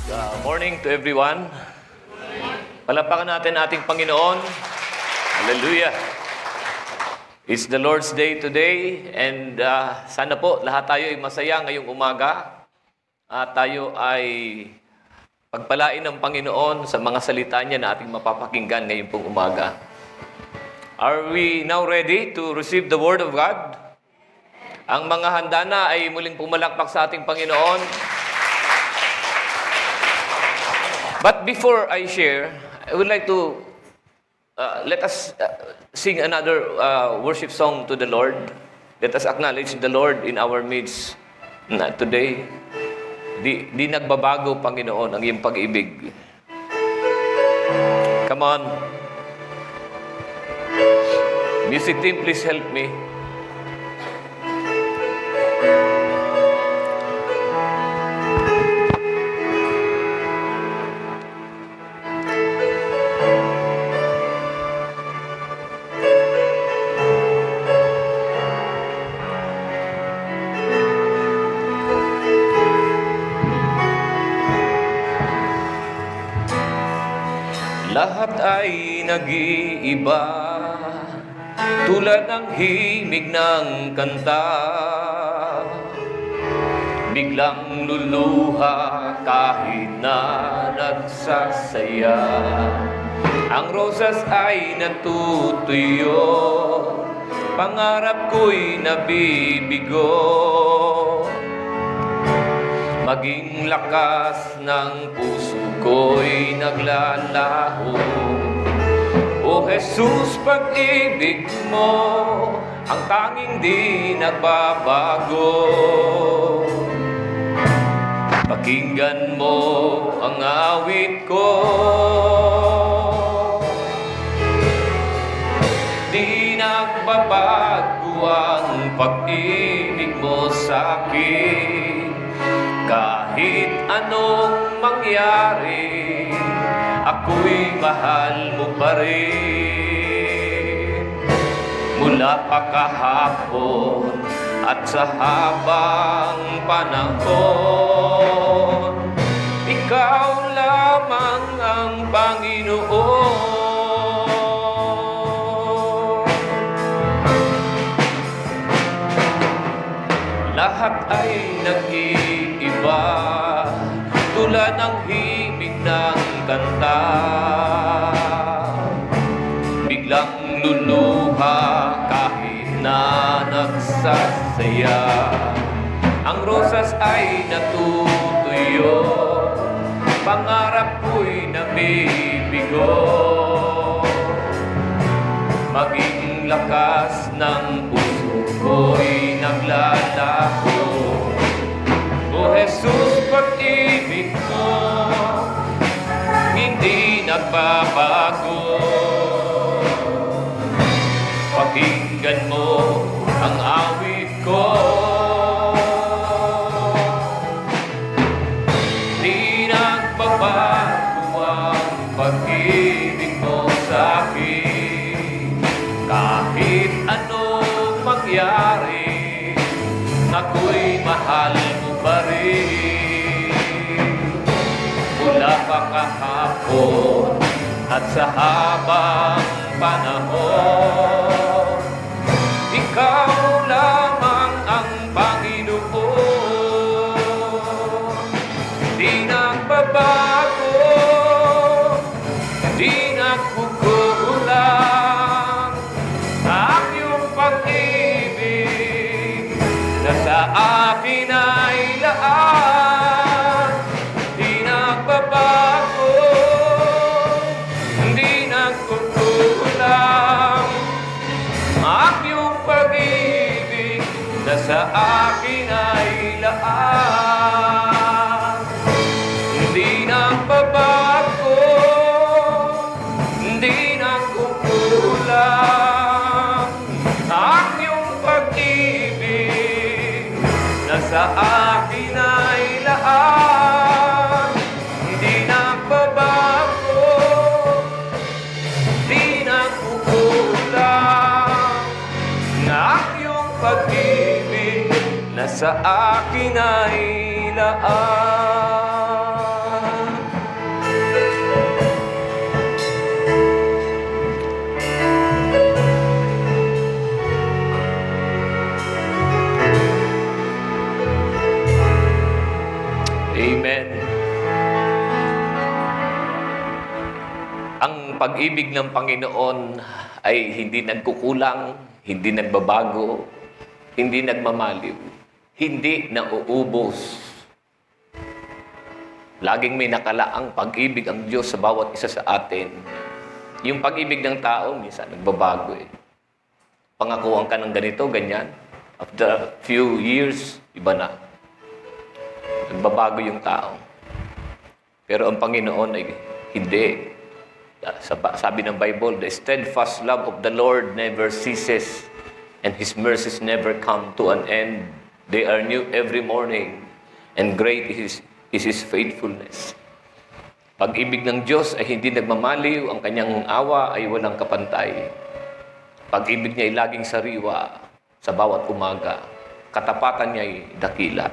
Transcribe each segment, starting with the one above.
Morning to everyone. Palapakan natin ating Panginoon. Hallelujah. It's the Lord's Day today and sana po lahat tayo ay masaya ngayong umaga at tayo ay pagpalain ng Panginoon sa mga salita niya na ating mapapakinggan ngayong pong umaga. Are we now ready to receive the Word of God? Ang mga handa na ay muling pumalakpak sa ating Panginoon. But before I share, I would like to let us sing another worship song to the Lord. Let us acknowledge the Lord in our midst today. Di nagbabago, Panginoon, ang iyong pag-ibig. Come on. Music team, please help me. Lahat ay nag-iiba, tulad ng himig ng kanta. Biglang luluha kahit na nagsasaya. Ang rosas ay natutuyo, pangarap ko'y nabibigo. Maging lakas ng puso ko'y naglalaho. O Jesus, pag-ibig mo, ang tanging di nagbabago. Pakinggan mo ang awit ko. Di nagbabago ang pag-ibig mo sa'kin. Kahit anong mangyari, ako'y mahal mo pa rin. Mula pa kahapon at sa habang panahon, ikaw lamang ang Panginoon. Lahat ay nag-iiba, tulad ng himig ng kanta. Biglang luluha kahit na nagsasaya. Ang rosas ay natutuyo, pangarap ko'y nabibigo. Maging lakas ng puso ko'y naglalaho. O Jesus, pag-ibig mo, hindi nagbabago. Pakinggan mo ang awit ko. Di nagbabago ang pag-ibig mo sa'kin. Kahit anong mangyari, ako'y mahal mo pa rin. Mula pa kahapon at sa habang panahon, ikaw lamang ang Panginoon. Di nagbabago, di nagkukulang ang iyong pag-ibig na sa akin ay laan. Di nagbabago, di nagkukulang ang iyong pag-ibig na sa akin ay laan. Di nagbabago, di nagkukulang ang iyong pag-ibig na sa akin ay laan. Di nagbabago, di nagkukulang ang iyong pag-ibig na sa akin ay laan. Amen. Ang pag-ibig ng Panginoon ay hindi nagkukulang, hindi nagbabago, hindi nagmamaliw, hindi nauubos. Laging may nakalaang pag-ibig ang Diyos sa bawat isa sa atin. Yung pag-ibig ng tao, minsan nagbabago eh. Pangakuan ka ng ganito, ganyan. After a few years, iba na. Nagbabago yung tao. Pero ang Panginoon ay hindi. Sabi ng Bible, the steadfast love of the Lord never ceases, and His mercies never come to an end. They are new every morning, and great is His faithfulness. Pag-ibig ng Diyos ay hindi nagmamaliw, ang kanyang awa ay walang kapantay. Pag-ibig niya ay laging sariwa sa bawat umaga. Katapatan niya ay dakila.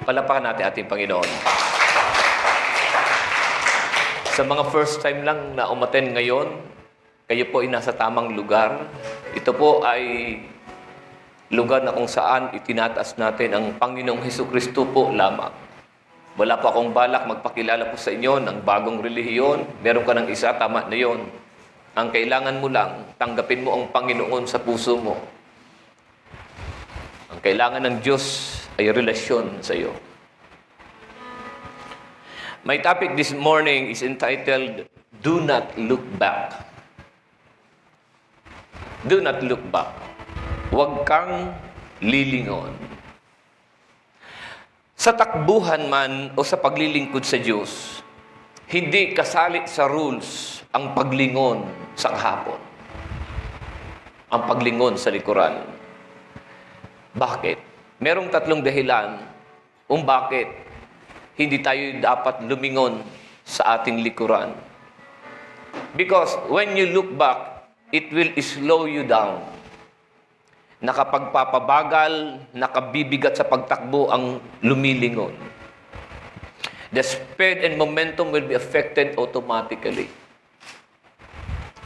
Palapakan natin ating Panginoon. Sa mga first time lang na umaten ngayon, kayo po ay nasa tamang lugar. Ito po ay lugar na kung saan itinataas natin ang Panginoong Hesukristo po lamang. Wala pa akong balak magpakilala po sa inyo ng bagong relihiyon. Meron ka ng isa, tama na yon. Ang kailangan mo lang, tanggapin mo ang Panginoon sa puso mo. Ang kailangan ng Diyos ay relasyon sa iyo. My topic this morning is entitled, Do Not Look Back. Do not look back. Huwag kang lilingon. Sa takbuhan man o sa paglilingkod sa Diyos, hindi kasali sa rules ang paglingon sa kahapon. Ang paglingon sa likuran. Bakit? Merong tatlong dahilan kung bakit hindi tayo dapat lumingon sa ating likuran. Because when you look back, it will slow you down. Nakapagpapabagal, nakabibigat sa pagtakbo ang lumilingon. The speed and momentum will be affected automatically.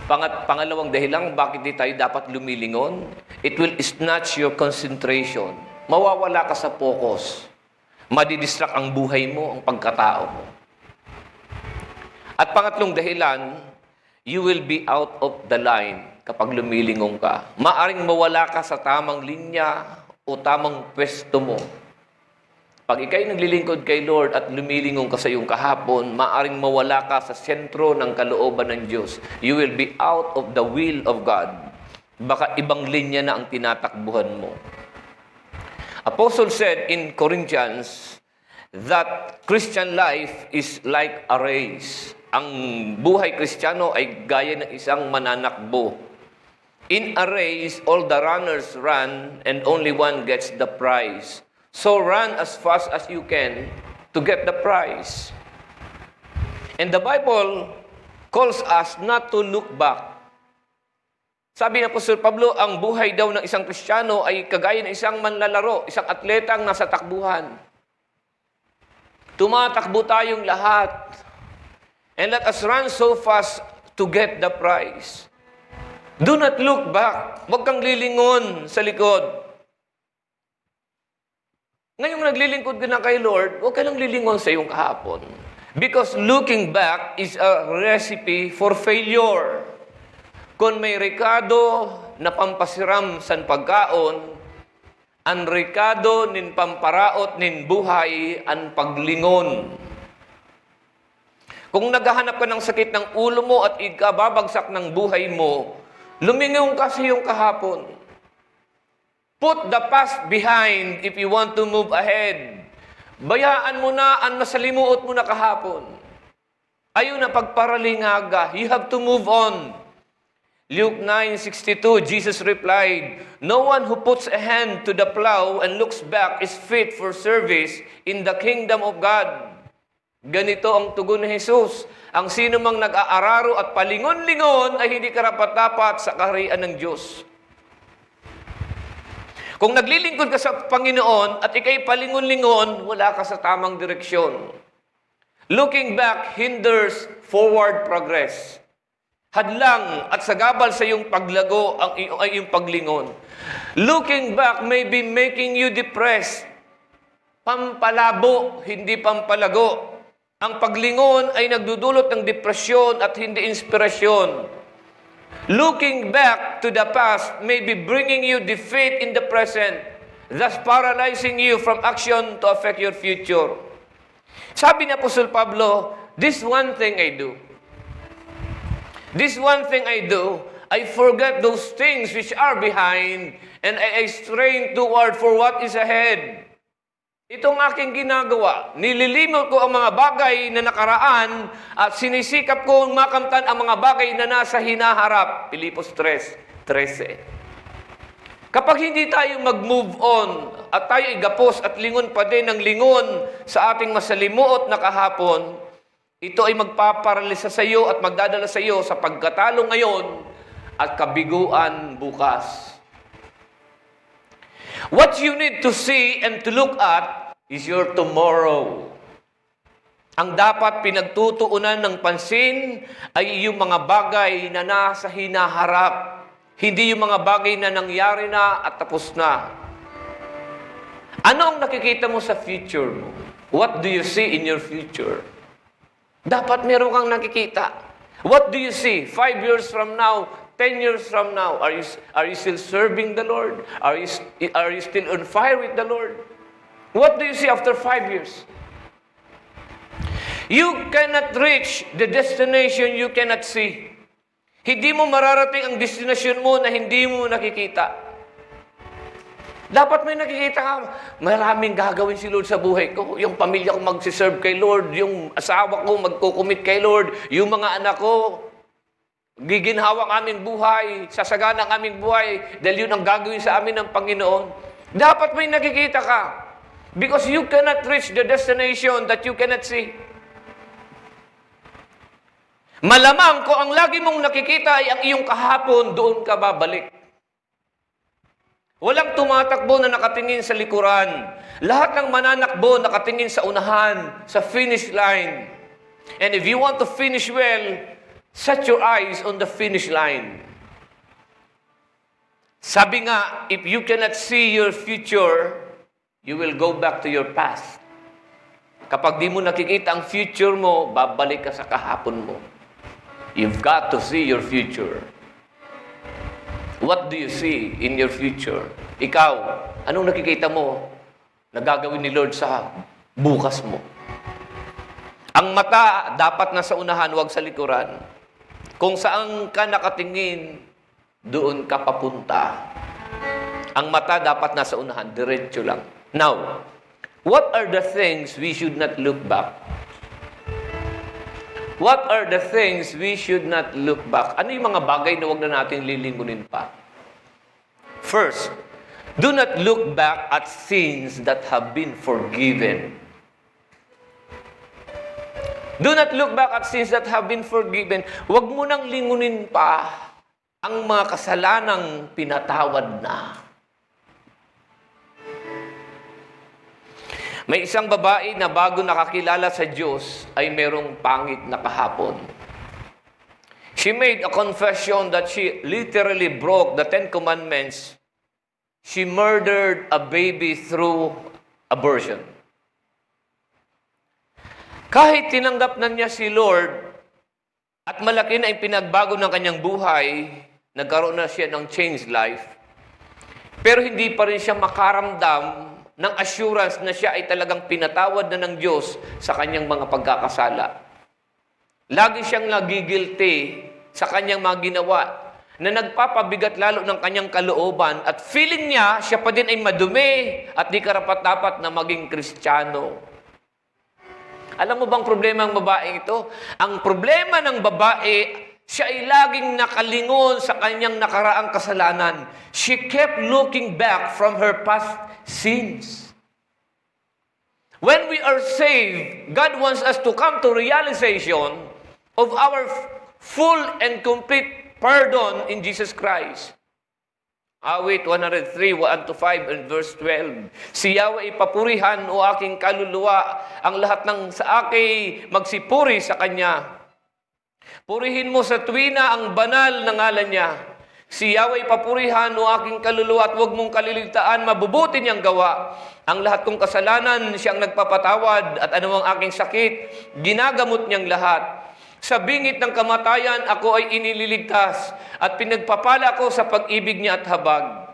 Pangalawang dahilan bakit di tayo dapat lumilingon, it will snatch your concentration. Mawawala ka sa focus. Madidistract ang buhay mo, ang pagkatao mo. At pangatlong dahilan, you will be out of the line kapag lumilingon ka. Maaring mawala ka sa tamang linya o tamang pwesto mo. Pag ikay naglilingkod kay Lord at lumilingon ka sa iyong kahapon, maaring mawala ka sa sentro ng kalooban ng Diyos. You will be out of the will of God. Baka ibang linya na ang tinatakbuhan mo. Apostle said in Corinthians that Christian life is like a race. Ang buhay Kristiyano ay gaya ng isang mananakbo. In a race, all the runners run and only one gets the prize. So run as fast as you can to get the prize. And the Bible calls us not to look back. Sabi ni Apostol Pablo, ang buhay daw ng isang Kristiyano ay kagaya ng isang manlalaro, isang atletang nasa takbuhan. Tumatakbo tayong lahat. And let us run so fast to get the prize. Do not look back. Huwag kang lilingon sa likod. Ngayong naglilingkod ka na kay Lord, huwag ka lang lilingon sa iyong kahapon. Because looking back is a recipe for failure. Kung may rekado na pampasiram san pagkaon, ang rekado nin pamparaot nin buhay ang paglingon. Kung naghahanap ka ng sakit ng ulo mo at ikababagsak ng buhay mo, lumingon ka sa iyong kahapon. Put the past behind if you want to move ahead. Bayaan mo na ang masalimuot mo na kahapon. Ayaw na pagparalingaga. You have to move on. Luke 9:62, Jesus replied, "No one who puts a hand to the plow and looks back is fit for service in the kingdom of God." Ganito ang tugon ni Jesus. Ang sino mang nag-aararo at palingon-lingon ay hindi karapat-dapat sa kaharian ng Diyos. Kung naglilingkod ka sa Panginoon at ikay palingon-lingon, wala ka sa tamang direksyon. Looking back hinders forward progress. Hadlang at sagabal sa iyong paglago ang iyong paglingon. Looking back may be making you depressed. pampalabo, hindi pampalago. Ang paglingon ay nagdudulot ng depresyon at hindi inspirasyon. Looking back to the past may be bringing you defeat in the present, thus paralyzing you from action to affect your future. Sabi ni Apostol Pablo, this one thing I do. This one thing I do, I forget those things which are behind and I strain toward for what is ahead. Itong aking ginagawa, nililimot ko ang mga bagay na nakaraan at sinisikap kong makamtan ang mga bagay na nasa hinaharap. Pilipos 3:13. Kapag hindi tayo mag-move on at tayo igapos at lingon pa din ng lingon sa ating masalimuot na kahapon, ito ay magpaparalisa sa iyo at magdadala sa iyo sa pagkatalo ngayon at kabiguan bukas. What you need to see and to look at is your tomorrow. Ang dapat pinagtutuunan ng pansin ay yung mga bagay na nasa hinaharap, hindi yung mga bagay na nangyari na at tapos na. Ano ang nakikita mo sa future mo? What do you see in your future? Dapat meron kang nakikita. What do you see 5 years from now? 10 years from now, are you still serving the Lord? Are you still on fire with the Lord? What do you see after 5 years? You cannot reach the destination you cannot see. Hindi mo mararating ang destination mo na hindi mo nakikita. Dapat may nakikita ka. Maraming gagawin si Lord sa buhay ko. Yung pamilya ko magsiserve kay Lord. Yung asawa ko magkukumit kay Lord. Yung mga anak ko giginhawa ang aming buhay, sasagana ang aming buhay, dahil yun ang gagawin sa amin ng Panginoon. Dapat may nakikita ka. Because you cannot reach the destination that you cannot see. Malamang ko ang lagi mong nakikita ay ang iyong kahapon, doon ka babalik. Walang tumatakbo na nakatingin sa likuran. Lahat ng mananakbo nakatingin sa unahan, sa finish line. And if you want to finish well, set your eyes on the finish line. Sabi nga, if you cannot see your future, you will go back to your past. Kapag di mo nakikita ang future mo, babalik ka sa kahapon mo. You've got to see your future. What do you see in your future? Ikaw, anong nakikita mo na gagawin ni Lord sa bukas mo? Ang mata dapat nasa unahan, huwag sa likuran. Kung saan ka nakatingin, doon ka papunta. Ang mata dapat nasa unahan, diretso lang. Now, what are the things we should not look back? What are the things we should not look back? Ano yung mga bagay na huwag na natin lilingunin pa? First, do not look back at sins that have been forgiven. Do not look back at sins that have been forgiven. Huwag mo nang lingunin pa ang mga kasalanang pinatawad na. May isang babae na bago nakakilala sa Diyos ay merong pangit na kahapon. She made a confession that she literally broke the 10 Commandments. She murdered a baby through abortion. Kahit tinanggap na niya si Lord at malaki na yung pinagbago ng kanyang buhay, nagkaroon na siya ng changed life, pero hindi pa rin siya makaramdam ng assurance na siya ay talagang pinatawad na ng Diyos sa kanyang mga pagkakasala. Lagi siyang nagigilty sa kanyang mga ginawa na nagpapabigat lalo ng kanyang kalooban at feeling niya siya pa din ay madumi at di karapat-dapat na maging Kristiyano. Alam mo bang problema ng babae ito? Ang problema ng babae, siya ay laging nakalingon sa kanyang nakaraang kasalanan. She kept looking back from her past sins. When we are saved, God wants us to come to realization of our full and complete pardon in Jesus Christ. Awit 103, 1-5 and verse 12. Si Yahweh ipapurihan o aking kaluluwa, ang lahat ng sa akin magsipuri sa Kanya. Purihin mo sa tuwina ang banal na ngalan niya. Si Yahweh papurihan o aking kaluluwa at huwag mong kaliligtaan, mabubuti niyang gawa. Ang lahat kong kasalanan, siyang nagpapatawad at anumang aking sakit, ginagamot niyang lahat. Sa bingit ng kamatayan, ako ay inililigtas at pinagpapala ko sa pag-ibig niya at habag.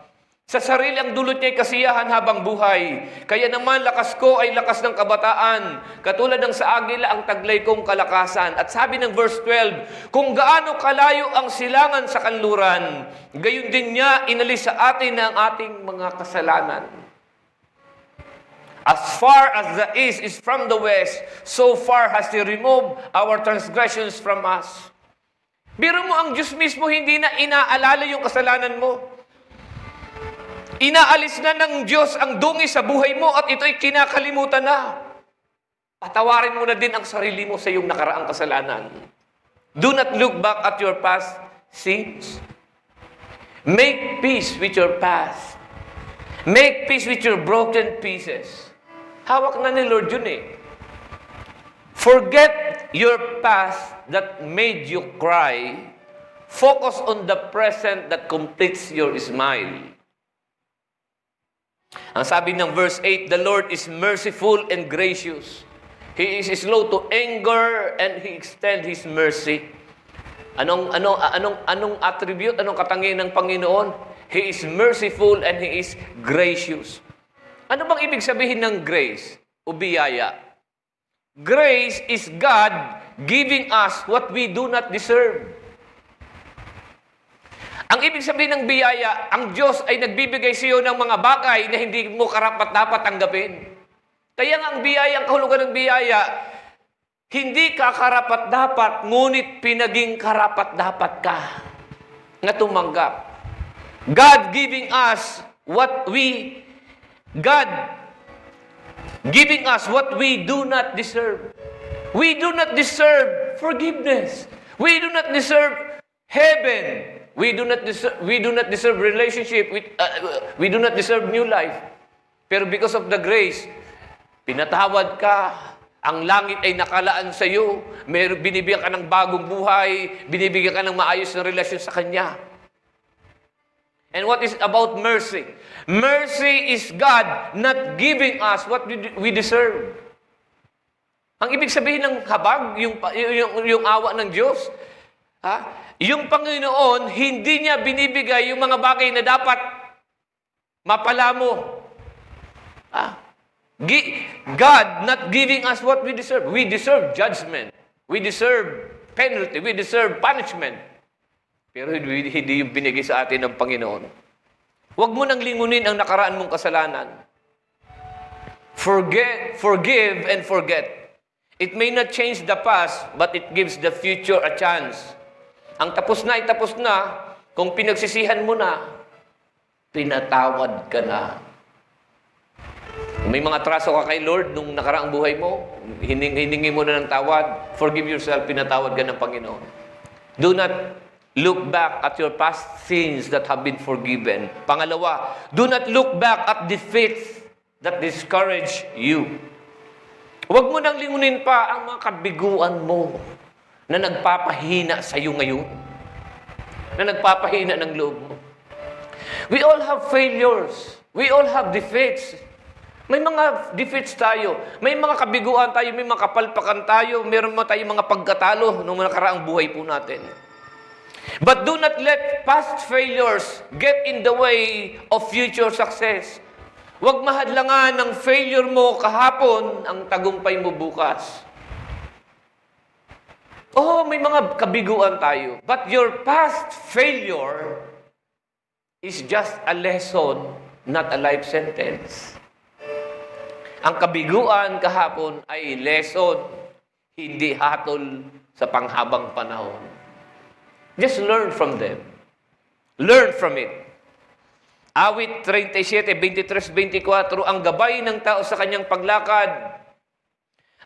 Sa sarili ang dulot niya ay kasiyahan habang buhay. Kaya naman lakas ko ay lakas ng kabataan. Katulad ng sa agila ang taglay kong kalakasan. At sabi ng verse 12, kung gaano kalayo ang silangan sa kanluran, gayon din niya inalis sa atin ang ating mga kasalanan. As far as the east is from the west, so far has He removed our transgressions from us. Biro mo, ang Diyos mismo hindi na inaalala yung kasalanan mo. Inaalis na ng Diyos ang dungi sa buhay mo at ito'y kinakalimutan na. Patawarin mo na din ang sarili mo sa iyong nakaraang kasalanan. Do not look back at your past sins. Make peace with your past. Make peace with your broken pieces. Hawak na ni Lord yun eh. Forget your past that made you cry. Focus on the present that completes your smile. Ang sabi ng verse 8, the Lord is merciful and gracious. He is slow to anger and He extends His mercy. Anong attribute, anong katangian ng Panginoon? He is merciful and He is gracious. Ano bang ibig sabihin ng grace o biyaya? Grace is God giving us what we do not deserve. Ang ibig sabihin ng biyaya, ang Diyos ay nagbibigay sa iyo ng mga bagay na hindi mo karapat-dapat tanggapin. Kaya nga ang biyaya, ang kahulugan ng biyaya, hindi ka karapat-dapat, ngunit pinaging karapat-dapat ka na tumanggap. God giving us what we do not deserve. We do not deserve forgiveness. We do not deserve heaven. We do not deserve relationship. We do not deserve new life. Pero because of the grace, pinatawad ka. Ang langit ay nakalaan sa iyo. Binibigyan ka ng bagong buhay. Binibigyan ka ng maayos na relasyon sa Kanya. And what is about mercy? Mercy is God not giving us what we deserve. Ang ibig sabihin ng habag, yung awa ng Diyos, yung Panginoon, hindi niya binibigay yung mga bagay na dapat mapala mo. God not giving us what we deserve. We deserve judgment. We deserve penalty. We deserve punishment. Pero hindi yung binigay sa atin ng Panginoon. Huwag mo nang lingunin ang nakaraan mong kasalanan. Forgive and forget. It may not change the past, but it gives the future a chance. Ang tapos na ay tapos na. Kung pinagsisihan mo na, pinatawad ka na. Kung may mga traso ka kay Lord nung nakaraang buhay mo, hiningi mo na ng tawad, forgive yourself, pinatawad ka ng Panginoon. Do not look back at your past sins that have been forgiven. Pangalawa, do not look back at defeats that discourage you. Huwag mo nang lingunin pa ang mga kabiguan mo na nagpapahina sa iyo ngayon. Na nagpapahina ng loob mo. We all have failures. We all have defeats. May mga defeats tayo. May mga kabiguan tayo. May mga kapalpakan tayo. Meron mo tayong mga pagkatalo nung nakaraang buhay po natin. But do not let past failures get in the way of future success. Huwag mahadlangan ng failure mo kahapon ang tagumpay mo bukas. May mga kabiguan tayo. But your past failure is just a lesson, not a life sentence. Ang kabiguan kahapon ay lesson, hindi hatol sa panghabang panahon. Just learn from them. Learn from it. Awit 37, 23, 24, ang gabay ng tao sa kanyang paglakad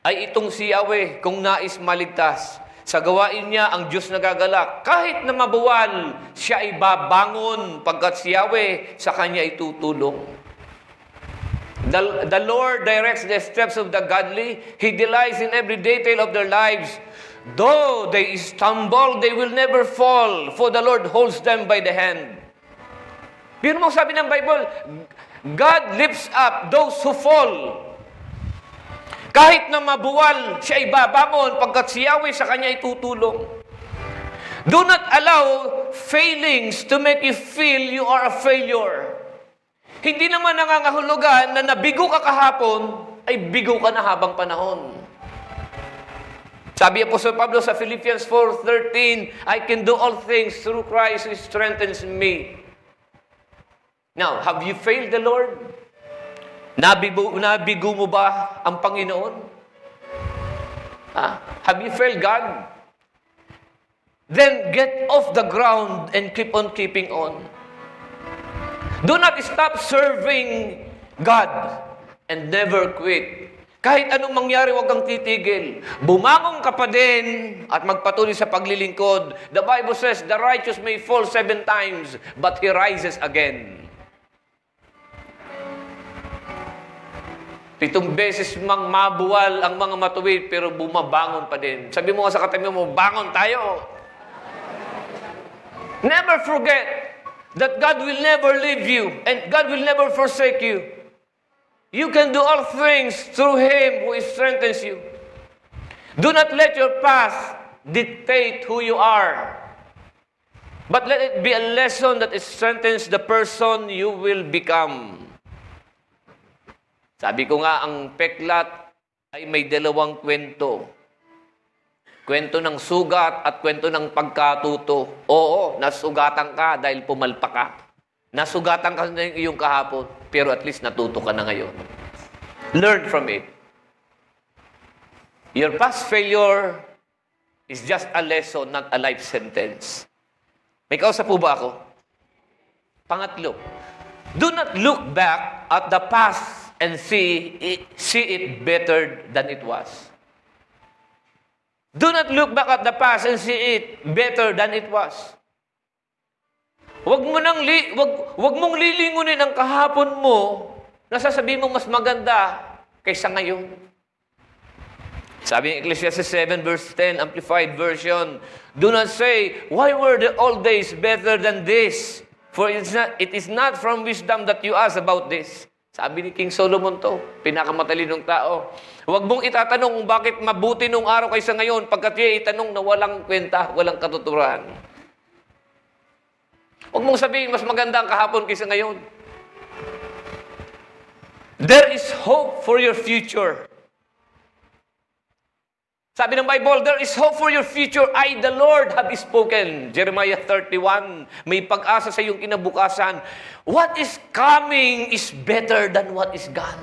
ay itong si Yahweh kung nais maligtas. Sa gawain niya, ang Diyos nagagalak. Kahit na mabuwal, siya ay babangon pagkat si Yahweh sa kanya ay tutulong. The Lord directs the steps of the godly. He delights in every detail of their lives. Though they stumble, they will never fall, for the Lord holds them by the hand. Pero mo sabi ng Bible, God lifts up those who fall. Kahit na mabuwal, siya ibabangon pagkat si Yahweh sa kanya itutulong. Do not allow failings to make you feel you are a failure. Hindi naman nangangahulugan na nabigo ka kahapon, ay bigo ka na habang panahon. Sabi Apostol Pablo sa Philippians 4:13, I can do all things through Christ who strengthens me. Now, have you failed the Lord? Nabigo mo ba ang Panginoon? Have you failed God? Then get off the ground and keep on keeping on. Do not stop serving God and never quit. Kahit anong mangyari, huwag kang titigil. Bumangon ka pa din at magpatuloy sa paglilingkod. The Bible says, the righteous may fall 7 times, but he rises again. 7 beses mang mabuwal ang mga matuwid, pero bumabangon pa din. Sabi mo nga sa katabi mo, bangon tayo. Never forget that God will never leave you and God will never forsake you. You can do all things through Him who strengthens you. Do not let your past dictate who you are, but let it be a lesson that strengthens the person you will become. Sabi ko nga, ang peklat ay may 2 kwento. Kwento ng sugat at kwento ng pagkatuto. Oo, nasugatan ka dahil pumalpa ka. Nasugatan ka na yung kahapon, pero at least natuto ka na ngayon. Learn from it. Your past failure is just a lesson, not a life sentence. May kausap po ba ako? Pangatlo, do not look back at the past and see it better than it was. Do not look back at the past and see it better than it was. Wag mong lilingunin ang kahapon mo na sasabihin mo mas maganda kaysa ngayon. Sabi ng Ecclesiastes 7 verse 10, Amplified Version, do not say, why were the old days better than this? For it is not from wisdom that you ask about this. Sabi ni King Solomon to, pinakamatalinong tao. Huwag mong itatanong kung bakit mabuti nung araw kaysa ngayon, pagkat yung itanong na walang kwenta, walang katuturan. Huwag mong sabihin, mas maganda ang kahapon kaysa ngayon. There is hope for your future. Sabi ng Bible, there is hope for your future. I, the Lord, have spoken. Jeremiah 31, may pag-asa sa iyong kinabukasan. What is coming is better than what is gone.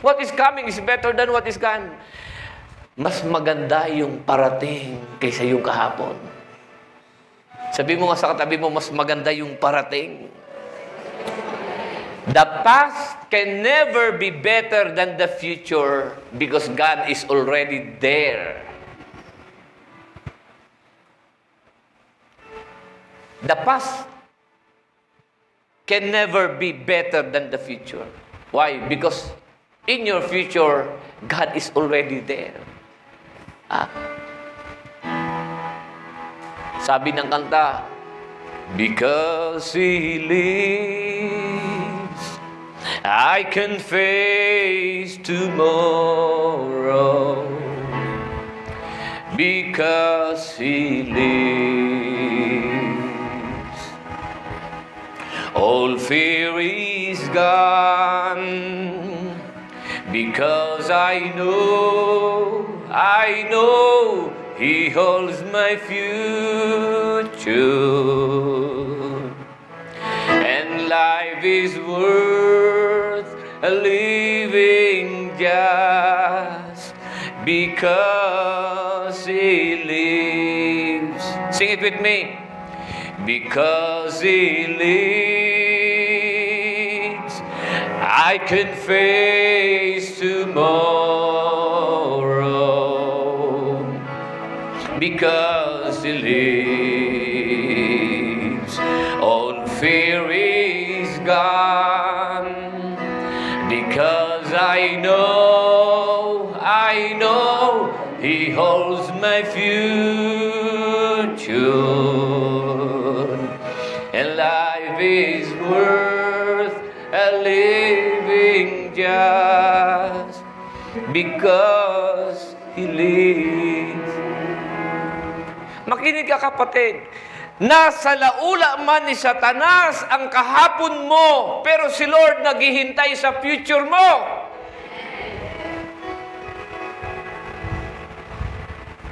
What is coming is better than what is gone. Mas maganda yung parating kaysa yung kahapon. Sabi mo nga sa katabi mo, mas maganda yung parating. The past can never be better than the future because God is already there. The past can never be better than the future. Why? Because in your future, God is already there. Sabi ng kanta, because He lives, I can face tomorrow. Because He lives, all fear is gone. Because I know He holds my future, and life is worth living just because He lives. Sing it with me. Because He lives, I can face tomorrow. Because He lives, all fear is gone. Because 'Cause I know He holds my future. And life is worth a living just because He lives. Makinig ka, kapatid. Nasa laula man ni Satanas ang kahapon mo, pero si Lord naghihintay sa future mo.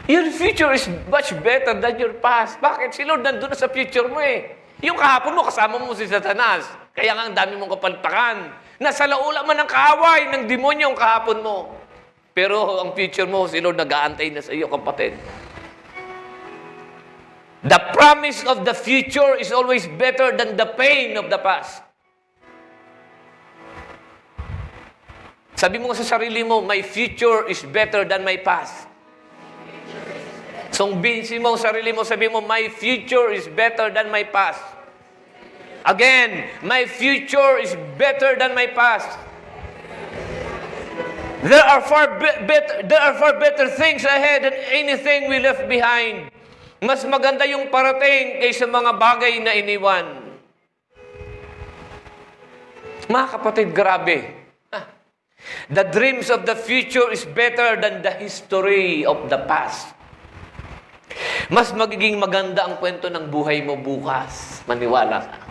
Your future is much better than your past. Bakit? Si Lord nandun na sa future mo eh. Yung kahapon mo, kasama mo si Satanas. Kaya nga ang dami mong kapalpakan. Nasa laula man ng kaaway, ng demonyo ang kahapon mo. Pero ang future mo, si Lord nag-aantay na sa iyo, kapatid. The promise of the future is always better than the pain of the past. Sabi mo sa sarili mo, my future is better than my past. Sumbinsin mo sa sarili mo, sabi mo, my future is better than my past. Again, my future is better than my past. There are far better things ahead than anything we left behind. Mas maganda yung parating kaysa mga bagay na iniwan. Mga kapatid, grabe. The dreams of the future is better than the history of the past. Mas magiging maganda ang kwento ng buhay mo bukas. Maniwala ka.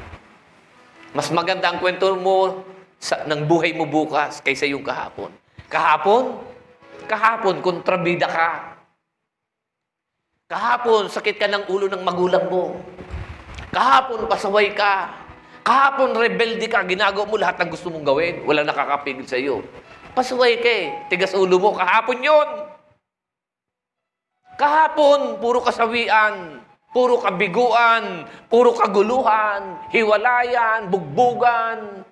Mas maganda ang kwento mo ng buhay mo bukas kaysa yung kahapon. Kahapon, kontrabida ka. Kahapon, sakit ka ng ulo ng magulang mo. Kahapon, pasaway ka. Kahapon, rebelde ka. Ginagawa mo lahat ng gusto mong gawin. Walang nakakapigil sa iyo. Pasaway ka eh. Tigas ulo mo. Kahapon yun. Kahapon, puro kasawian, puro kabiguan, puro kaguluhan, hiwalayan, bugbugan,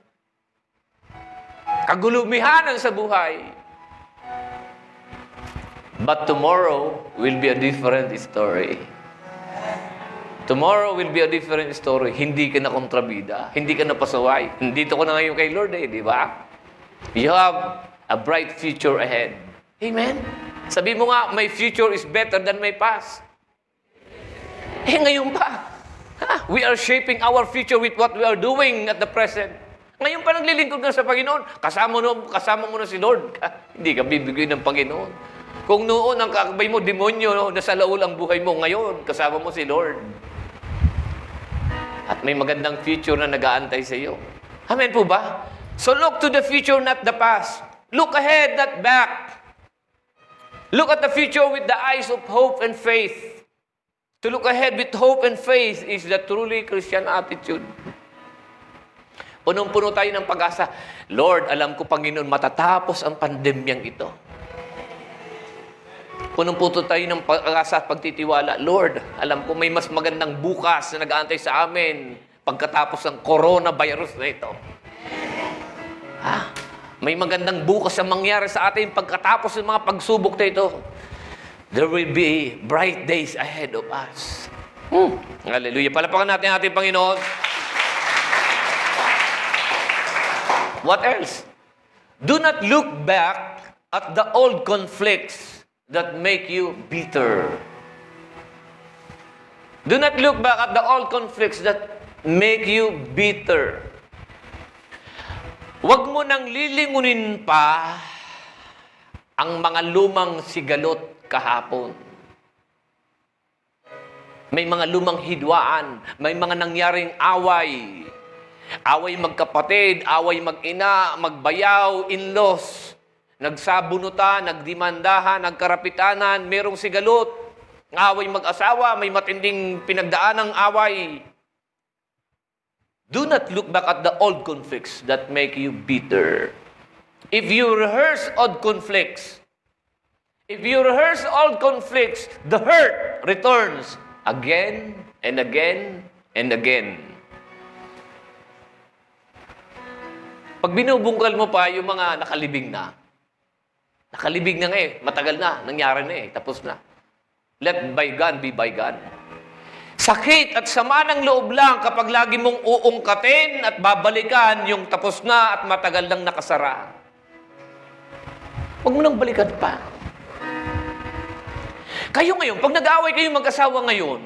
kagulumihanan sa buhay. But tomorrow will be a different story. Tomorrow will be a different story. Hindi ka na kontrabida. Hindi ka na pasaway. Nandito ko na ngayon kay Lord eh, di ba? You have a bright future ahead. Amen? Sabi mo nga, my future is better than my past. Eh, ngayon pa. We are shaping our future with what we are doing at the present. Ngayon pa naglilingkod ka sa Panginoon. Kasama mo na si Lord. Hindi ka bibigay ng Panginoon. Kung noon ang kakabay mo, demonyo, nasa laul ang buhay mo, ngayon, kasama mo si Lord. At may magandang future na nag-aantay sa iyo. Amen po ba? So look to the future, not the past. Look ahead, not back. Look at the future with the eyes of hope and faith. To look ahead with hope and faith is the truly Christian attitude. Punong-puno tayo ng pag-asa. Lord, alam ko, Panginoon, matatapos ang pandemyang ito. Punong-puno tayo ng pag-asa at pagtitiwala. Lord, alam ko may mas magandang bukas na nag-aantay sa amin pagkatapos ng coronavirus na ito. May magandang bukas na mangyari sa atin pagkatapos ng mga pagsubok na ito. There will be bright days ahead of us. Hallelujah. Palapakan natin ang ating Panginoon. What else? Do not look back at the old conflicts that make you bitter. Do not look back at the old conflicts that make you bitter. Huwag mo nang lilingunin pa ang mga lumang sigalot kahapon. May mga lumang hidwaan, may mga nangyaring away. Away magkapatid, away mag-ina, magbayaw, in-laws. Nagsabunutan, nagdimandahan, nagkarapitanan, merong sigalot. Away mag-asawa, may matinding pinagdaan ng away. Do not look back at the old conflicts that make you bitter. If you rehearse old conflicts, the hurt returns again and again and again. Pag binubungkal mo pa yung mga nakalibing na nga eh, matagal na, nangyari na eh, tapos na. Let bygone be bygone. Sakit at sama ng loob lang kapag lagi mong uungkatin at babalikan yung tapos na at matagal nang nakasara. Huwag mo nang balikan pa. Kayo ngayon, pag nag-aaway kayong mag-asawa ngayon,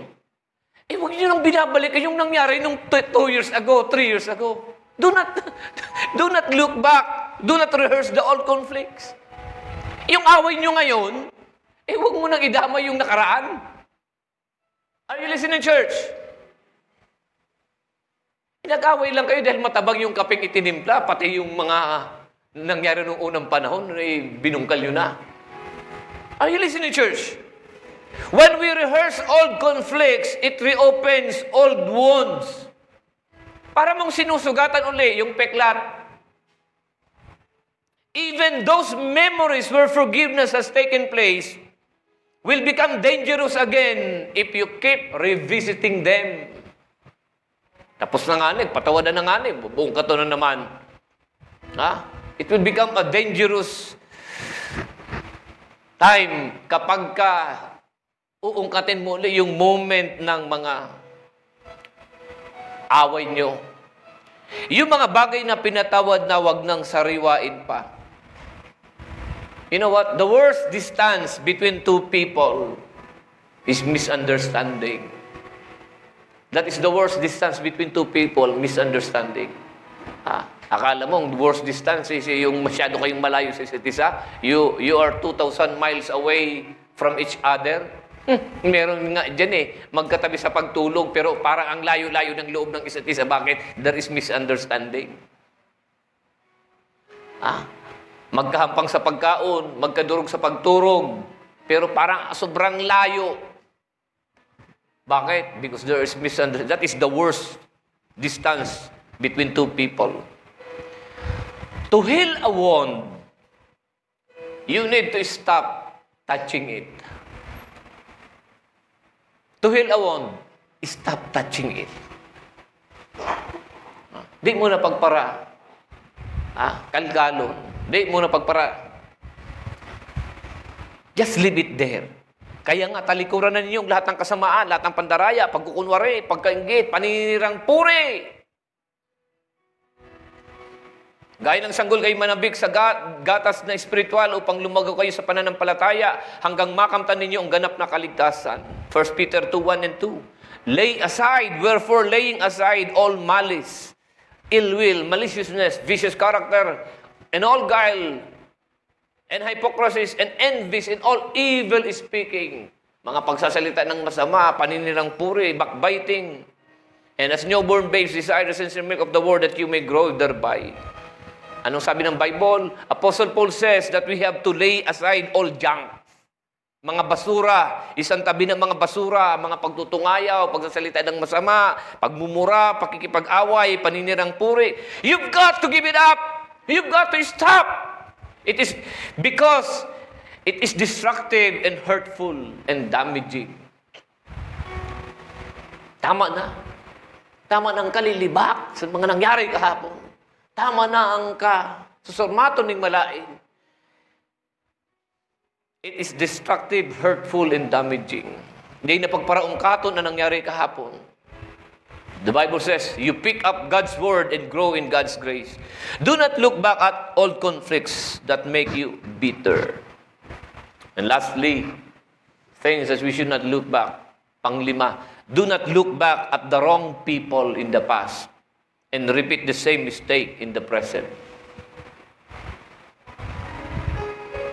huwag niyo nang binabalik yung nangyari nung 2 years ago, 3 years ago. Do not look back. Do not rehearse the old conflicts. Yung away niyo ngayon, huwag mo nang idamay yung nakaraan. Are you listening, church? Nag-away lang kayo dahil matabang yung kapeng itinimpla, pati yung mga nangyari nung unang panahon, binungkal nyo na. Are you listening, church? When we rehearse old conflicts, it reopens old wounds. Para mong sinusugatan uli yung peklat. Even those memories where forgiveness has taken place will become dangerous again if you keep revisiting them. Tapos na nga patawadan na nga buong katunan naman. It will become a dangerous time kapag uungkatin mo ulit yung moment ng mga away nyo. Yung mga bagay na pinatawad na wag nang sariwain pa. You know what? The worst distance between two people is misunderstanding. That is the worst distance between two people, misunderstanding. Akala mo, ang worst distance is yung masyado kayong malayo sa isa't isa. You are 2,000 miles away from each other. Meron nga dyan magkatabi sa pagtulog, pero parang ang layo-layo ng loob ng isa't isa. Bakit? There is misunderstanding. Magkahampang sa pagkaon, magkadurog sa pagturog, pero parang sobrang layo. Bakit? Because there is misunderstanding. That is the worst distance between two people. To heal a wound, you need to stop touching it. To heal a wound, stop touching it. Di mo na pagpara. Kalgalon. Di mo na pagpara. Just leave it there. Kaya nga, talikuran na ninyo lahat ng kasamaan, lahat ng pandaraya, pagkukunwari, pagkainggit, paninirang puri. Gaya ng sanggol kayo manabik sa gatas na espiritual upang lumago kayo sa pananampalataya hanggang makamtan ninyo ang ganap na kaligtasan. 1 Peter 2:1 and 2. Lay aside, wherefore laying aside all malice, ill will, maliciousness, vicious character, and all guile, and hypocrisies, and envies, and all evil speaking. Mga pagsasalita ng masama, paninirang puri, backbiting. And as newborn babes, desire the sincere milk of the word that you may grow thereby. Anong sabi ng Bible? Apostle Paul says that we have to lay aside all junk. Mga basura, isang tabi ng mga basura, mga pagtutungayaw, pagsasalita ng masama, pagmumura, pakikipag-away, paninirang puri. You've got to give it up. You've got to stop. It is because it is destructive and hurtful and damaging. Tama na. Tama na ang kalilibak sa mga nangyari kahapon. Tama na ang susurmato ng malain. It is destructive, hurtful, and damaging. Hindi na pagparaong katon na nangyari kahapon. The Bible says, you pick up God's word and grow in God's grace. Do not look back at old conflicts that make you bitter. And lastly, things that we should not look back. Panglima, do not look back at the wrong people in the past and repeat the same mistake in the present.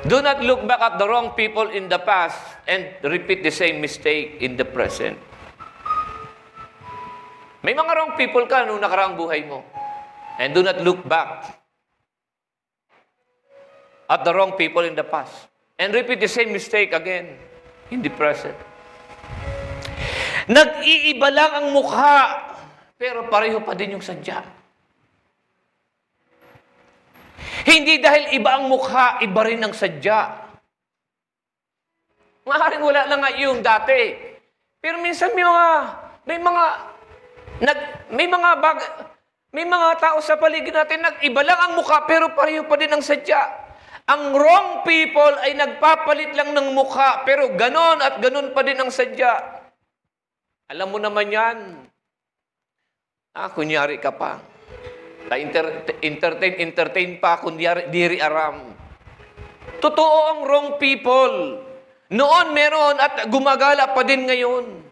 Do not look back at the wrong people in the past and repeat the same mistake in the present. May mga wrong people ka nung nakaraang buhay mo. And do not look back at the wrong people in the past and repeat the same mistake again in the present. Nag-iiba lang ang mukha, pero pareho pa din yung sadya. Hindi dahil iba ang mukha, iba rin ang sadya. Maaaring wala lang nga yung dati. Pero minsan may mga tao sa paligid natin, nag-iba lang ang mukha, pero pareho pa din ang sadya. Ang wrong people ay nagpapalit lang ng mukha, pero ganon at ganon pa din ang sadya. Alam mo naman yan. Kunyari ka pa. Entertain pa, kunyari, diri aram. Totoo ang wrong people. Noon meron at gumagala pa din ngayon.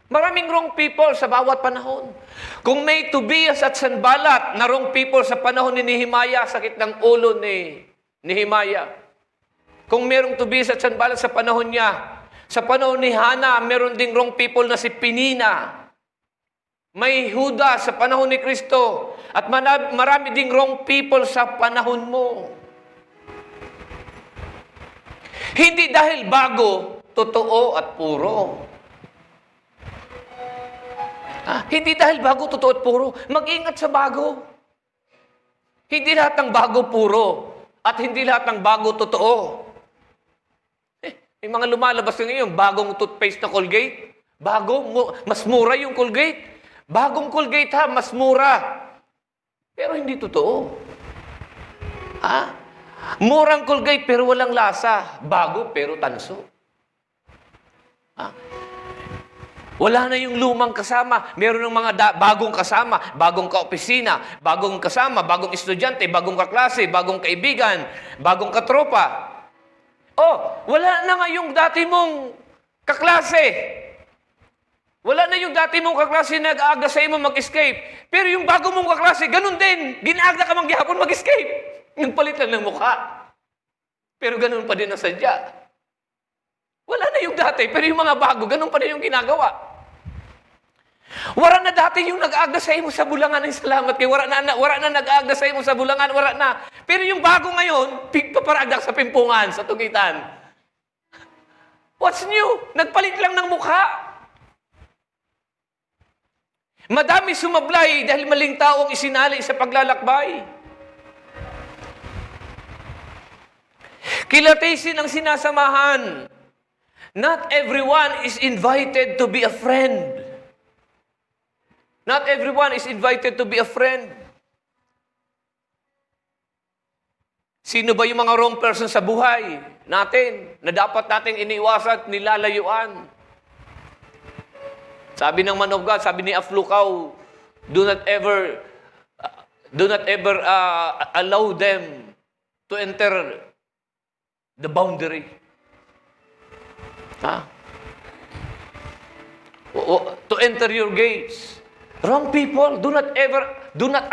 Maraming wrong people sa bawat panahon. Kung may Tobias at Sanballat na wrong people sa panahon ni Nehemiah, sakit ng ulo ni Nehemiah. Kung merong Tobias at Sanballat sa panahon niya, sa panahon ni Hana, meron ding wrong people na si Penina. May Judas sa panahon ni Kristo. At marami ding wrong people sa panahon mo. Hindi dahil bago, totoo at puro. Hindi dahil bago, totoo at puro. Mag-ingat sa bago. Hindi lahat ng bago puro. At hindi lahat ng bago totoo. May mga lumalabas ngayon, bagong toothpaste na Colgate. Mas mura yung Colgate. Bagong Colgate mas mura. Pero hindi totoo. Murang Colgate pero walang lasa. Bago pero tanso. Wala na yung lumang kasama. Meron ng mga bagong kasama, bagong kaopisina, bagong kasama, bagong estudyante, bagong kaklase, bagong kaibigan, bagong katropa. Wala na nga yung dati mong kaklase. Wala na yung dati mong kaklase na nag-aaga sa mo mag-escape. Pero yung bago mong kaklase, ganun din. Ginaagda ka manggihapon mag-escape. Yung palit lang ng mukha. Pero ganun pa din ang sadya. Wala na yung dati, pero yung mga bago, ganun pa din yung ginagawa. Wala na dati yung nag-aagda sa mo sa bulangan ng salamat kay wala na nag-aagda sa mo sa bulangan, wala na. Pero yung bago ngayon, paparagdak sa pimpungan, sa tugitan. What's new? Nagpalit lang ng mukha. Madami sumablay dahil maling taong isinali sa paglalakbay. Kilatisin ang sinasamahan. Not everyone is invited to be a friend. Not everyone is invited to be a friend. Sino ba yung mga wrong person sa buhay natin na dapat nating iniiwasan at nilalayuan? Sabi ng man of God, sabi ni Aflukaw, do not ever allow them to enter the boundary. To enter your gates. Wrong people, do not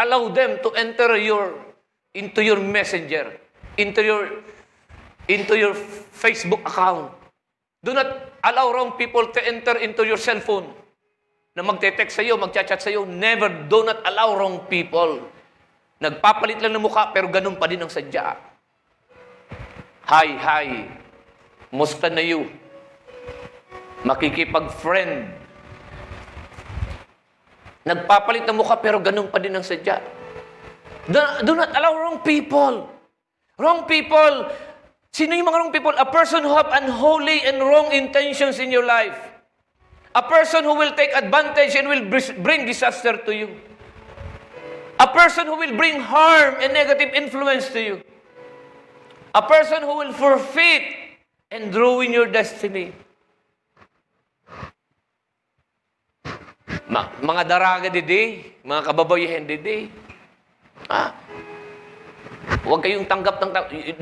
allow them to enter into your messenger, into your Facebook account. Do not allow wrong people to enter into your cell phone. Na magte-text sa'yo, magchat-chat sa'yo. Never, do not allow wrong people. Nagpapalit lang ng mukha, pero ganun pa din ang sadya. Hi. Musta na you? Makikipag-friend. Nagpapalit ng mukha, pero ganun pa din ang sadya. Do not allow wrong people. Wrong people. Sino yung mga wrong people? A person who have unholy and wrong intentions in your life. A person who will take advantage and will bring disaster to you. A person who will bring harm and negative influence to you. A person who will forfeit and ruin your destiny. Mga daraga didi, mga kababayan didi. Huwag kayong tanggap ng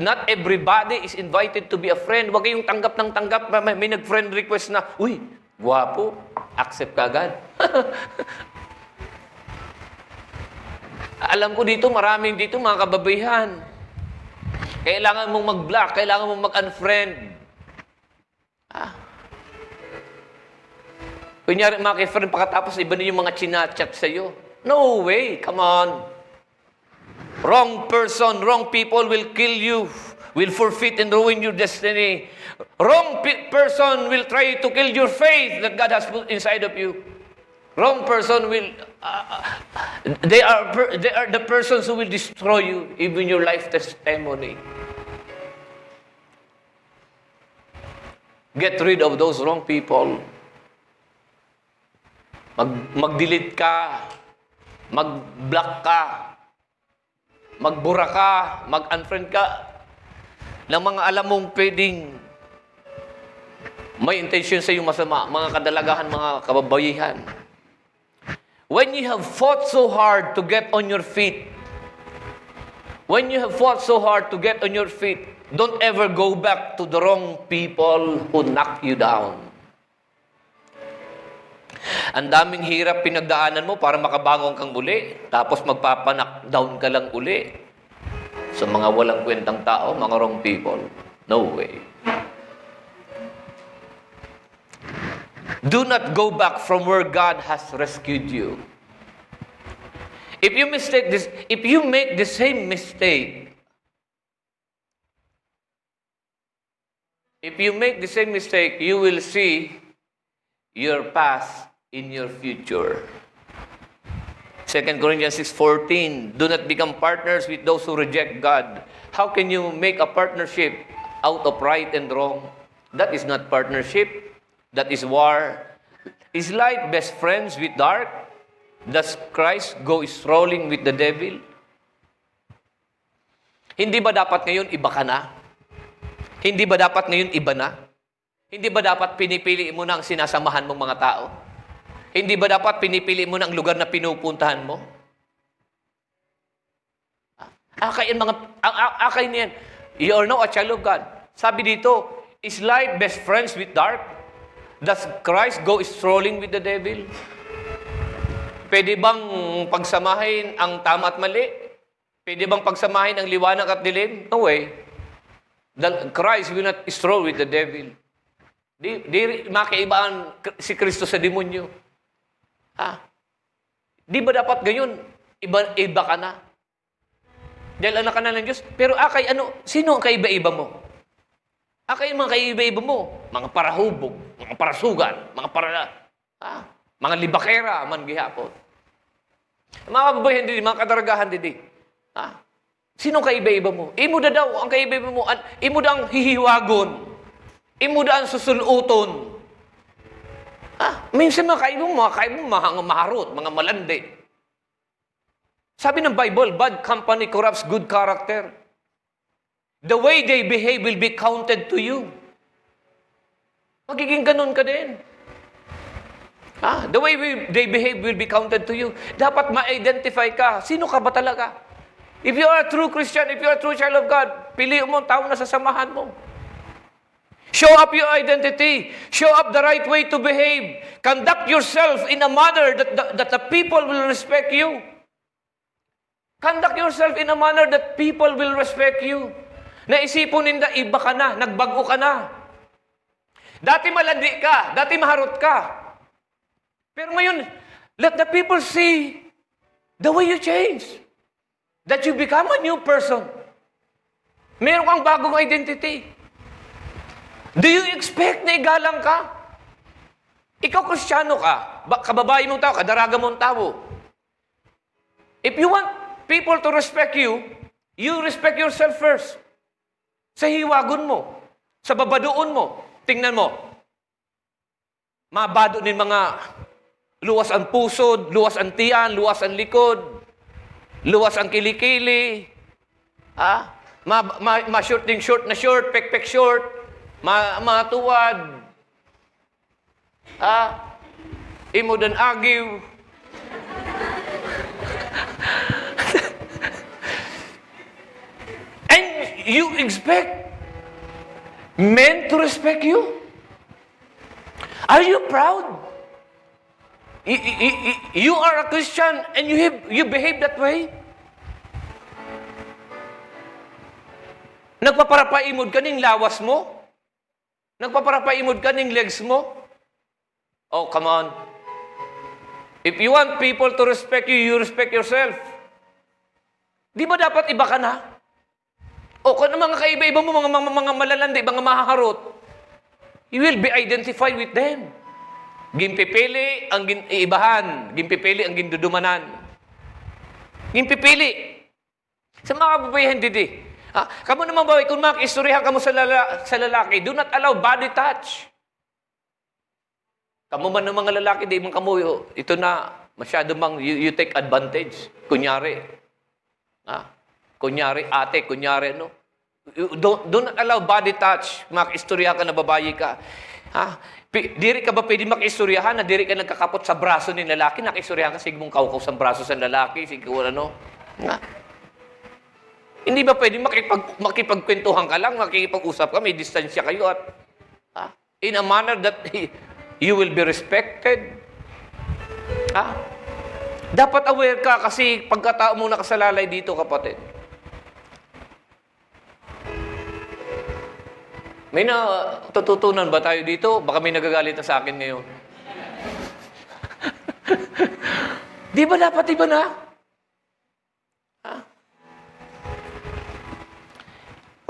not everybody is invited to be a friend. Huwag kayong tanggap ng tanggap. May nag-friend request na, uy, gwapo, accept ka agad. Alam ko dito, maraming dito mga kababayan. Kailangan mong mag-block, kailangan mong mag-unfriend. Kunyari, makifriend pagkatapos iba na yung mga chinachat sa'yo. No way, come on. Wrong person, wrong people will kill you, will forfeit and ruin your destiny. Wrong person will try to kill your faith that God has put inside of you. Wrong person will, they are the persons who will destroy you, even your life testimony. Get rid of those wrong people. Mag-delete ka, mag-block ka, magbura ka, mag-unfriend ka ng mga alam mong pwedeng may intention sa iyong masama, mga kadalagahan, mga kababayihan. When you have fought so hard to get on your feet, When you have fought so hard to get on your feet, don't ever go back to the wrong people who knock you down. Ang daming hirap pinagdaanan mo para makabangon kang uli, tapos magpapanak down ka lang uli sa mga walang kwentang tao, mga wrong people. No way. Do not go back from where God has rescued you. If you make the same mistake, you will see your past in your future. 2 Corinthians 6:14, do not become partners with those who reject God. How can you make a partnership out of right and wrong? That is not partnership. That is war. Is light best friends with dark? Does Christ go strolling with the devil? Hindi ba dapat ngayon iba ka na? Hindi ba dapat ngayon iba na? Hindi ba dapat pinipili mo na ang sinasamahan mong mga tao? Hindi ba dapat pinipili mo na ang lugar na pinupuntahan mo? Akay niyan. You are now a child of God. Sabi dito, is light best friends with dark? Does Christ go strolling with the devil? Pwede bang pagsamahin ang tama at mali? Pwede bang pagsamahin ang liwanag at dilim? No way. Christ will not stroll with the devil. Di makiibaan si Kristo sa demonyo. Di ba dapat ganyan? Iba ka na. Dahil anak ka na ng Diyos. Pero sino ang kaiba-iba mo? Yung mga kaiba-iba mo? Mga parahubog, mga parasugan, mga libakera, man gihapon. Mga kababayan didi, mga kadaragahan didi. Sino kaiba-iba mo? Imo da daw ang kaiba-iba mo. Imo da ang hihiwagon. Imo da ang susuluton. Minsan mga kaiba mo, mga maharot, mga malandi. Sabi ng Bible, bad company corrupts good character. The way they behave will be counted to you. Magiging ganun ka din. The way they behave will be counted to you. Dapat ma-identify ka. Sino ka ba talaga? If you are a true Christian, if you are a true child of God, piliin mo ang tao na sasamahan mo. Show up your identity. Show up the right way to behave. Conduct yourself in a manner that the people will respect you. Conduct yourself in a manner that people will respect you. Naisipon ninda, iba ka na, nagbago ka na. Dati malandi ka, dati maharot ka. Pero ngayon, let the people see the way you change. That you become a new person. Meron kang bagong identity. Do you expect na igalang ka? Ikaw Kristiyano ka, kababae mong tao, kadaraga mong tao. If you want people to respect you, you respect yourself first. Sa hiwagon mo, sa babadoon mo, tingnan mo. Mabado din mga luwas ang pusod, luwas ang tiyan, luwas ang likod, luwas ang kilikili. Ma-short ding short na short, pek-pek short, matuwad. Imo dan agiw. And you expect men to respect you? Are you proud? You are a Christian and you behave that way? Nagpaparapaimod ka ning lawas mo? Nagpaparapaimod ka ning legs mo? Oh, come on. If you want people to respect you, you respect yourself. Di ba dapat iba ka na? O kung mga kaiba-iba mo, mga malalandi, mga mahaharot, you will be identified with them. Gimpipili ang iibahan. Gimpipili ang gindudumanan. Gimpipili. Sa mga kababayan didi. Kamu naman ba, kung makistoryahan ka mo sa lalaki, do not allow body touch. Kamu man ng mga lalaki, di man kamu, ito na, masyado mang, you take advantage. Kunyari. Kunyari, ate, kunyari, no? Do not allow body touch. Makistoryahan ka na babae ka. Diri ka ba pwede makistoryahan na diri ka nagkakapot sa braso ng lalaki? Nakistoryahan ka, sige mong kaukaw sa braso sa lalaki, sige ano? Hindi ba pwede makipagkwentuhan ka lang, makikipag-usap ka, may distansya kayo at in a manner that you will be respected? Dapat aware ka kasi pagkatao mong nakasalalay dito, kapatid. May natututunan ba tayo dito? Baka may nagagalit na sa akin ngayon. Di ba dapat iba na?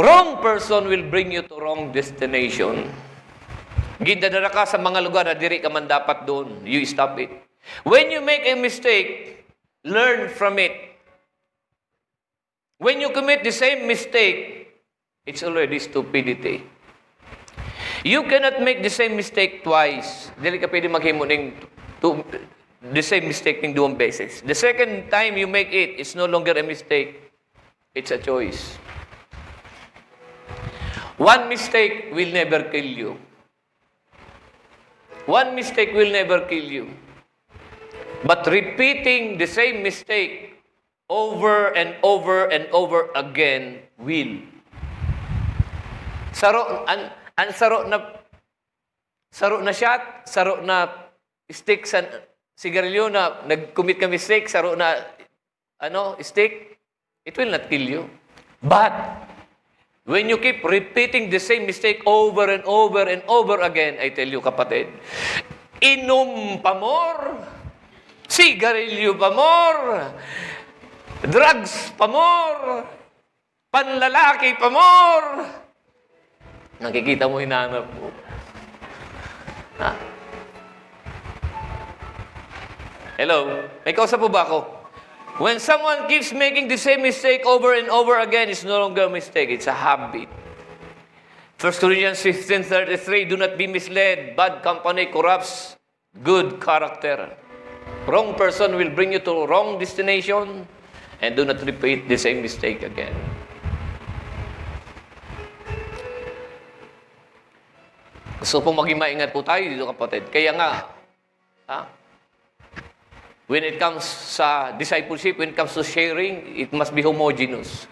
Wrong person will bring you to wrong destination. Gindadala ka sa mga lugar na diri ka man dapat doon. You stop it. When you make a mistake, learn from it. When you commit the same mistake, it's already stupidity. You cannot make the same mistake twice. Dili ka pwede maghimo ng the same mistake ng 2 beses. The second time you make it, it's no longer a mistake. It's a choice. One mistake will never kill you. One mistake will never kill you. But repeating the same mistake over and over and over again will. Saro na shot, saro na stick sa sigarilyo na nag-commit ka mistake, saro na stick, it will not kill you. But when you keep repeating the same mistake over and over and over again, I tell you, kapatid, inom pa more, sigarilyo pa more, drugs pa more, panlalaki pa more. Nakikita mo, hinahanap mo. Hello? May kausap po ba ako? When someone keeps making the same mistake over and over again, it's no longer a mistake. It's a habit. 1 Corinthians 15:33, do not be misled. Bad company corrupts good character. Wrong person will bring you to wrong destination, and do not repeat the same mistake again. Gusto pong maging maingat po tayo dito, kapatid. Kaya nga, when it comes sa discipleship, when it comes to sharing, it must be homogeneous.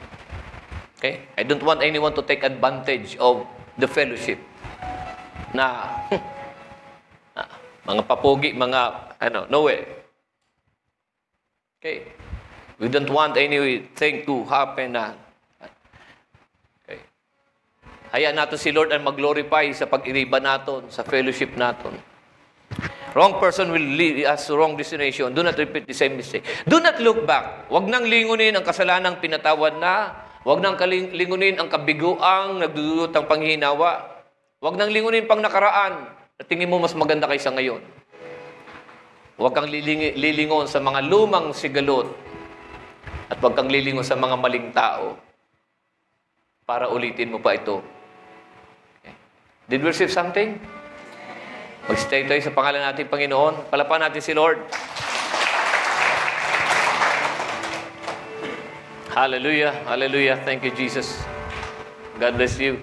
Okay? I don't want anyone to take advantage of the fellowship. Na, mga papogi, no way. Okay? We don't want anything to happen na, okay? Hayaan natin si Lord ang mag-glorify sa pag-iriba natin, sa fellowship natin. Wrong person will lead us to wrong destination. Do not repeat the same mistake. Do not look back. Huwag nang lingunin ang kasalanang pinatawad na. Huwag nang lingunin ang kabiguang nagdudulot ng panghihinawa. Huwag nang lingunin pang nakaraan na tingin mo mas maganda kaysa ngayon. Huwag kang lilingon sa mga lumang sigalot at huwag kang lilingon sa mga maling tao para ulitin mo pa ito. Okay. Did we receive something? Mag-stay tayo sa pangalan natin, Panginoon. Palapakan natin si Lord. Hallelujah. Hallelujah. Thank you, Jesus. God bless you.